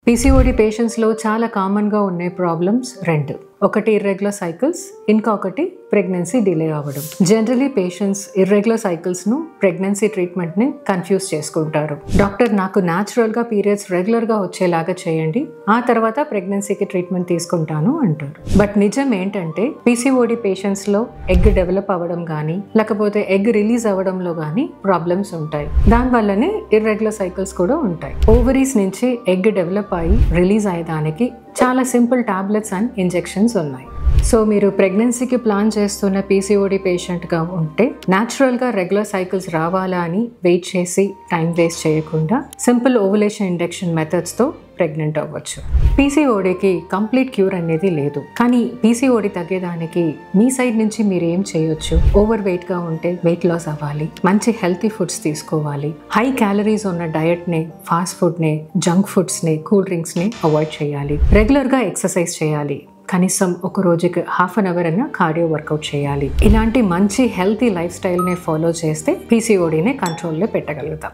PCOD పేషెంట్స్లో చాలా కామన్గా ఉండే ప్రాబ్లమ్స్ రెండు. ఒకటి ఇర్రెగ్యులర్ సైకిల్స్, ఇంకొకటి ప్రెగ్నెన్సీ డిలే అవ్వడం. జనరలీ పేషెంట్స్ ఇర్రెగ్యులర్ సైకిల్స్ను ప్రెగ్నెన్సీ ట్రీట్మెంట్ని కన్ఫ్యూజ్ చేసుకుంటారు. డాక్టర్ నాకు న్యాచురల్గా పీరియడ్స్ రెగ్యులర్గా వచ్చేలాగా చేయండి, ఆ తర్వాత ప్రెగ్నెన్సీకి ట్రీట్మెంట్ తీసుకుంటాను అంటారు. బట్ నిజం ఏంటంటే పీసీఓడి పేషెంట్స్లో ఎగ్ డెవలప్ అవ్వడం కానీ లేకపోతే ఎగ్ రిలీజ్ అవ్వడంలో కానీ ప్రాబ్లమ్స్ ఉంటాయి. దానివల్లనే ఇర్రెగ్యులర్ సైకిల్స్ కూడా ఉంటాయి. ఓవరీస్ నుంచి ఎగ్ డెవలప్ అయ్యి రిలీజ్ అయ్యేదానికి చాలా సింపుల్ టాబ్లెట్స్ అండ్ ఇంజెక్షన్స్ ఉన్నాయి. సో మీరు ప్రెగ్నెన్సీకి ప్లాన్ చేస్తున్న పీసీఓడి పేషెంట్గా ఉంటే న్యాచురల్గా రెగ్యులర్ సైకిల్స్ రావాలా అని వెయిట్ చేసి టైం వేస్ట్ చేయకుండా సింపుల్ ఓవులేషన్ ఇండక్షన్ మెథడ్స్తో ప్రెగ్నెంట్ అవ్వచ్చు. పీసీఓడికి కంప్లీట్ క్యూర్ అనేది లేదు, కానీ పీసీఓడి తగ్గేదానికి మీ సైడ్ నుంచి మీరు ఏం చేయొచ్చు? ఓవర్ వెయిట్గా ఉంటే వెయిట్ లాస్ అవ్వాలి, మంచి హెల్తీ ఫుడ్స్ తీసుకోవాలి, హై క్యాలరీస్ ఉన్న డయట్ని, ఫాస్ట్ ఫుడ్ని, జంక్ ఫుడ్స్ని, కూల్ డ్రింక్స్ని అవాయిడ్ చేయాలి. రెగ్యులర్గా ఎక్సర్సైజ్ చేయాలి, కనీసం ఒక రోజుకి హాఫ్ అన్ అవర్ అన్న కార్డియో వర్కౌట్ చేయాలి. ఇలాంటి మంచి హెల్తీ లైఫ్ స్టైల్ని ఫాలో చేస్తే పీసీఓడిని కంట్రోల్లో పెట్టగలుగుతాం.